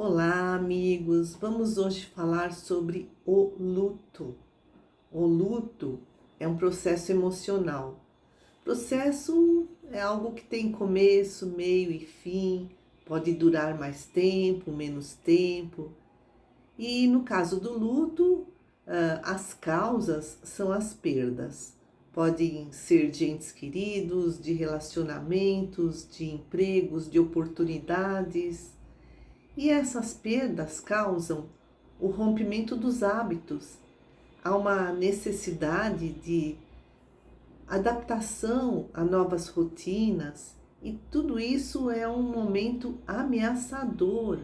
Olá, amigos! Vamos hoje falar sobre o luto. O luto é um processo emocional. Processo é algo que tem começo, meio e fim, pode durar mais tempo, menos tempo. E no caso do luto, as causas são as perdas. Podem ser de entes queridos, de relacionamentos, de empregos, de oportunidades. E essas perdas causam o rompimento dos hábitos. Há uma necessidade de adaptação a novas rotinas e tudo isso é um momento ameaçador.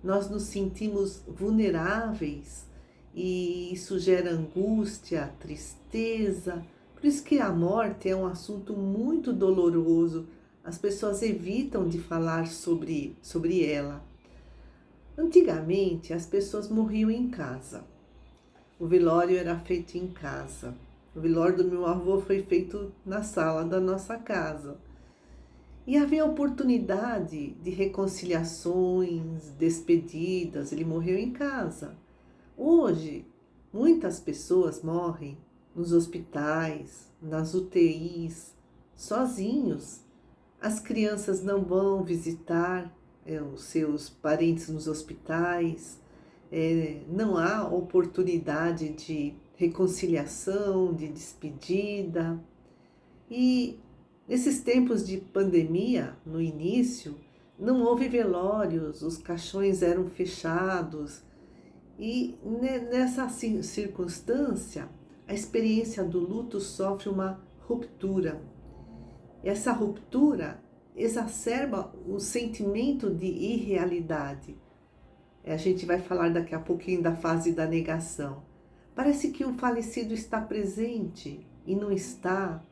Nós nos sentimos vulneráveis e isso gera angústia, tristeza. Por isso que a morte é um assunto muito doloroso. As pessoas evitam de falar sobre ela. Antigamente, as pessoas morriam em casa. O velório era feito em casa. O velório do meu avô foi feito na sala da nossa casa. E havia oportunidade de reconciliações, despedidas. Ele morreu em casa. Hoje, muitas pessoas morrem nos hospitais, nas UTIs, sozinhos. As crianças não vão visitar os seus parentes nos hospitais, não há oportunidade de reconciliação, de despedida. E nesses tempos de pandemia, no início, não houve velórios, os caixões eram fechados. E nessa circunstância, a experiência do luto sofre uma ruptura. Essa ruptura exacerba o sentimento de irrealidade. A gente vai falar daqui a pouquinho da fase da negação. Parece que o falecido está presente e não está,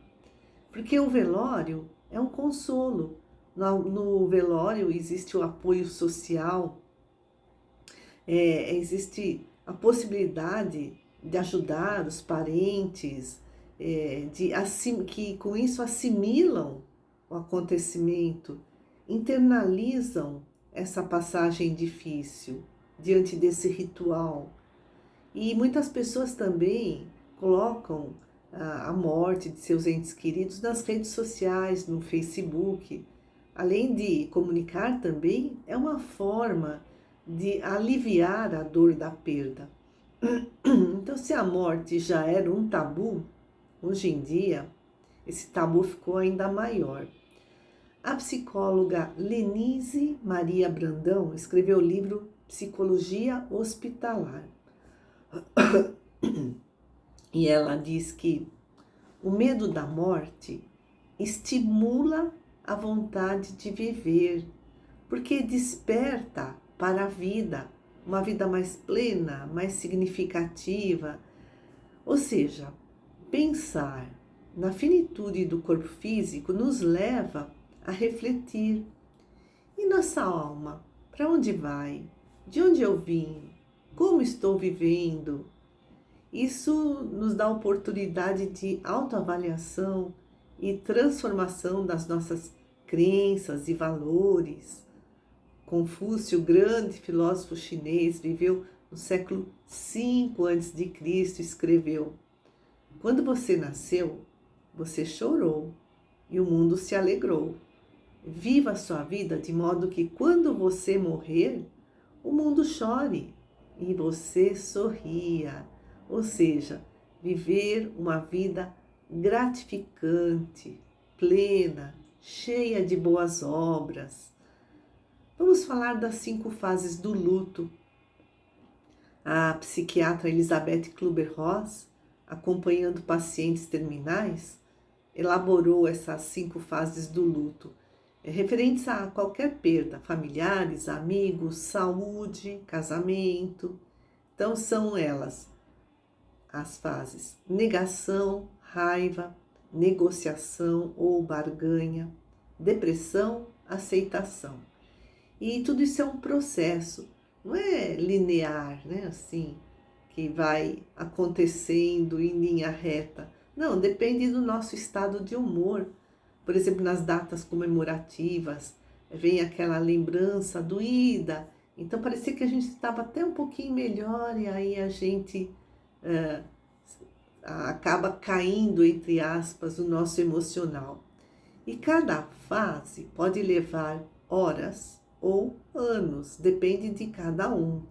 porque o velório é um consolo. No velório existe o apoio social, existe a possibilidade de ajudar os parentes, que com isso assimilam o acontecimento, internalizam essa passagem difícil diante desse ritual. E muitas pessoas também colocam a morte de seus entes queridos nas redes sociais, no Facebook. Além de comunicar também, é uma forma de aliviar a dor da perda. Então, se a morte já era um tabu, hoje em dia, esse tabu ficou ainda maior. A psicóloga Lenise Maria Brandão escreveu o livro Psicologia Hospitalar. E ela diz que o medo da morte estimula a vontade de viver, porque desperta para a vida, uma vida mais plena, mais significativa. Ou seja, pensar na finitude do corpo físico nos leva a refletir. E nossa alma, para onde vai? De onde eu vim? Como estou vivendo? Isso nos dá a oportunidade de autoavaliação e transformação das nossas crenças e valores. Confúcio, grande filósofo chinês, viveu no século V a.C., escreveu: quando você nasceu, você chorou e o mundo se alegrou. Viva a sua vida de modo que quando você morrer, o mundo chore e você sorria. Ou seja, viver uma vida gratificante, plena, cheia de boas obras. Vamos falar das 5 fases do luto. A psiquiatra Elizabeth Kübler-Ross, acompanhando pacientes terminais, elaborou essas 5 fases do luto, referentes a qualquer perda, familiares, amigos, saúde, casamento. Então são elas as fases: negação, raiva, negociação ou barganha, depressão, aceitação. E tudo isso é um processo, não é linear, né? Assim, que vai acontecendo em linha reta. Não, depende do nosso estado de humor. Por exemplo, nas datas comemorativas, vem aquela lembrança doída Então parecia que a gente estava até um pouquinho melhor e aí a gente acaba caindo, entre aspas, o nosso emocional. E cada fase pode levar horas ou anos, depende de cada um.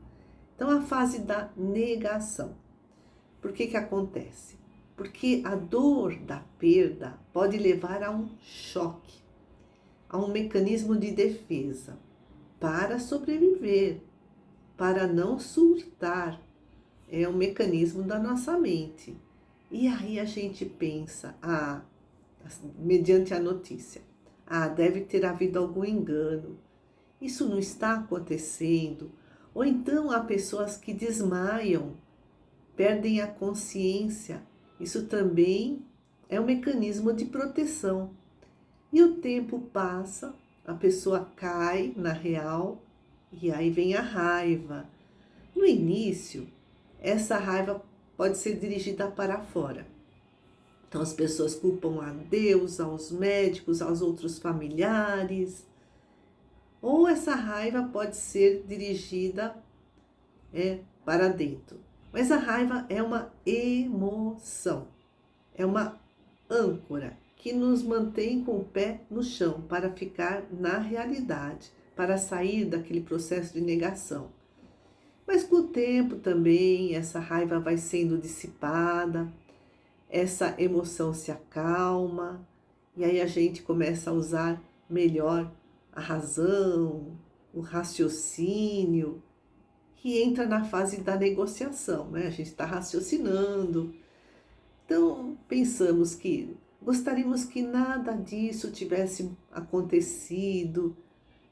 Então a fase da negação. Por que acontece? Porque a dor da perda pode levar a um choque, a um mecanismo de defesa para sobreviver, para não surtar. É um mecanismo da nossa mente. E aí a gente pensa, mediante a notícia, deve ter havido algum engano, isso não está acontecendo. Ou então há pessoas que desmaiam, perdem a consciência. Isso também é um mecanismo de proteção. E o tempo passa, a pessoa cai na real e aí vem a raiva. No início, essa raiva pode ser dirigida para fora. Então as pessoas culpam a Deus, aos médicos, aos outros familiares. Ou essa raiva pode ser dirigida para dentro. Mas a raiva é uma emoção, é uma âncora que nos mantém com o pé no chão para ficar na realidade, para sair daquele processo de negação. Mas com o tempo também essa raiva vai sendo dissipada, essa emoção se acalma e aí a gente começa a usar melhor a razão, o raciocínio, que entra na fase da negociação, né? A gente está raciocinando. Então, pensamos que gostaríamos que nada disso tivesse acontecido.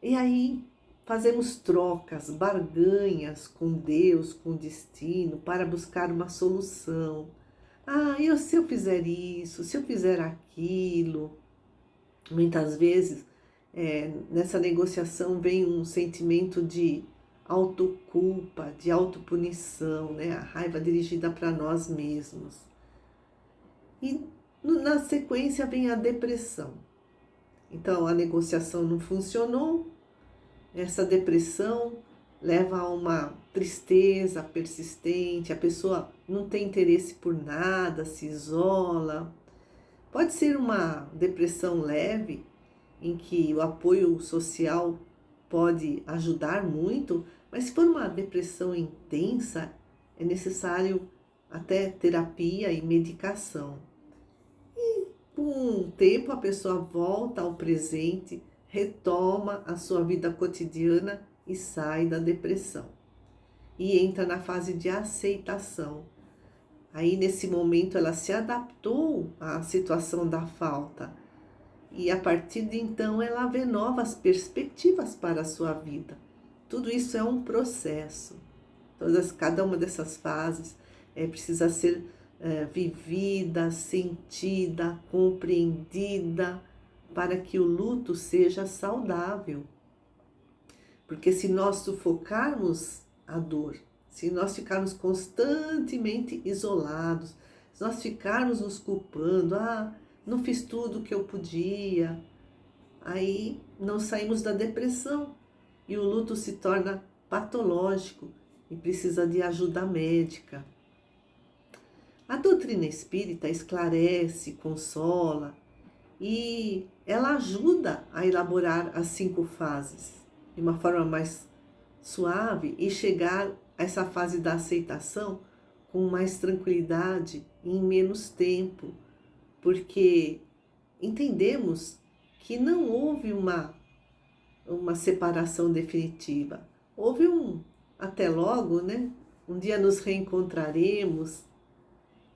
E aí fazemos trocas, barganhas com Deus, com o destino, para buscar uma solução. Se eu fizer isso, se eu fizer aquilo. Muitas vezes, nessa negociação vem um sentimento de autoculpa, de autopunição, né? A raiva dirigida para nós mesmos. E na sequência vem a depressão. Então, a negociação não funcionou, essa depressão leva a uma tristeza persistente, a pessoa não tem interesse por nada, se isola. Pode ser uma depressão leve, em que o apoio social pode ajudar muito, mas se for uma depressão intensa, é necessário até terapia e medicação. E com um tempo a pessoa volta ao presente, retoma a sua vida cotidiana e sai da depressão. E entra na fase de aceitação. Aí nesse momento ela se adaptou à situação da falta. E a partir de então ela vê novas perspectivas para a sua vida. Tudo isso é um processo. Cada uma dessas fases precisa ser vivida, sentida, compreendida, para que o luto seja saudável. Porque se nós sufocarmos a dor, se nós ficarmos constantemente isolados, se nós ficarmos nos culpando, não fiz tudo o que eu podia, aí não saímos da depressão e o luto se torna patológico e precisa de ajuda médica. A doutrina espírita esclarece, consola e ela ajuda a elaborar as 5 fases de uma forma mais suave e chegar a essa fase da aceitação com mais tranquilidade e em menos tempo, porque entendemos que não houve uma separação definitiva. Houve até logo, né? Um dia nos reencontraremos.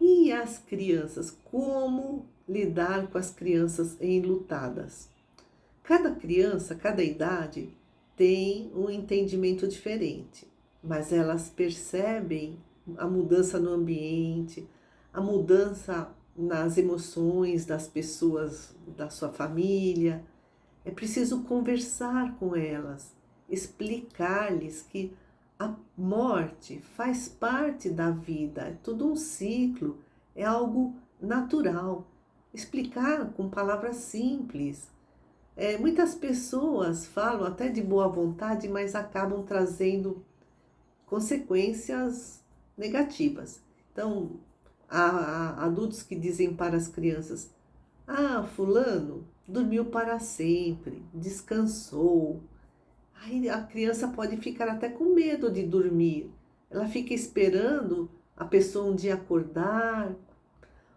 E as crianças? Como lidar com as crianças enlutadas? Cada criança, cada idade tem um entendimento diferente, mas elas percebem a mudança no ambiente, a mudança nas emoções das pessoas da sua família. É preciso conversar com elas, explicar-lhes que a morte faz parte da vida, é todo um ciclo, é algo natural. Explicar com palavras simples, Muitas pessoas falam até de boa vontade, mas acabam trazendo consequências negativas. Então, há adultos que dizem para as crianças: ah, fulano dormiu para sempre, descansou. Aí a criança pode ficar até com medo de dormir. Ela fica esperando a pessoa um dia acordar.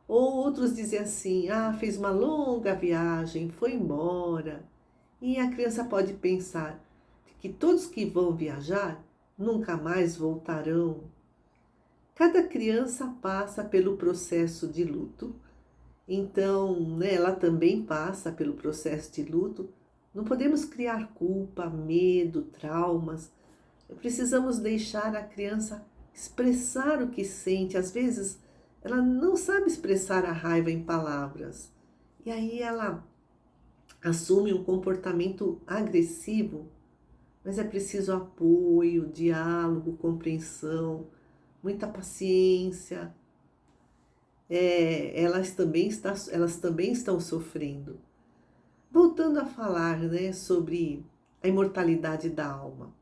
Ou outros dizem assim: ah, fez uma longa viagem, foi embora. E a criança pode pensar que todos que vão viajar nunca mais voltarão. Cada criança passa pelo processo de luto, então, né, ela também passa pelo processo de luto. Não podemos criar culpa, medo, traumas. Precisamos deixar a criança expressar o que sente. Às vezes, ela não sabe expressar a raiva em palavras. E aí ela assume um comportamento agressivo, mas é preciso apoio, diálogo, compreensão, muita paciência. Elas também estão sofrendo. Voltando a falar, né, sobre a imortalidade da alma.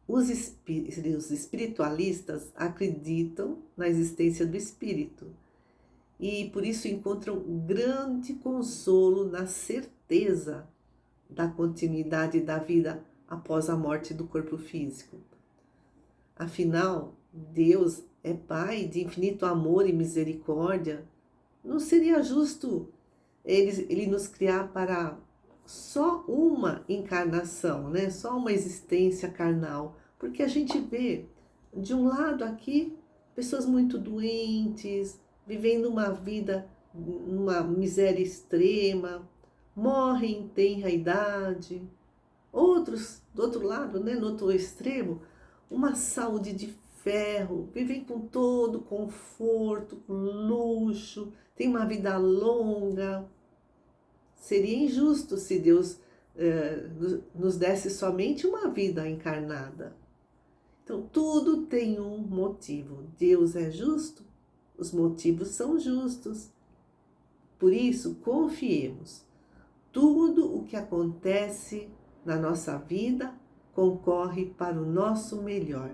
Os espiritualistas acreditam na existência do espírito e por isso encontram grande consolo na certeza da continuidade da vida após a morte do corpo físico. Afinal, Deus é Pai de infinito amor e misericórdia. Não seria justo ele nos criar para só uma encarnação, né? Só uma existência carnal. Porque a gente vê, de um lado aqui, pessoas muito doentes, vivendo uma vida numa miséria extrema, morrem em tenra idade. Outros, do outro lado, né, no outro extremo, uma saúde de ferro, vivem com todo conforto, com luxo, tem uma vida longa. Seria injusto se Deus nos desse somente uma vida encarnada. Então, tudo tem um motivo. Deus é justo, os motivos são justos. Por isso, confiemos. Tudo o que acontece na nossa vida concorre para o nosso melhor.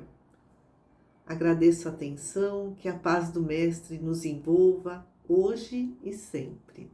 Agradeço a atenção, que a paz do Mestre nos envolva hoje e sempre.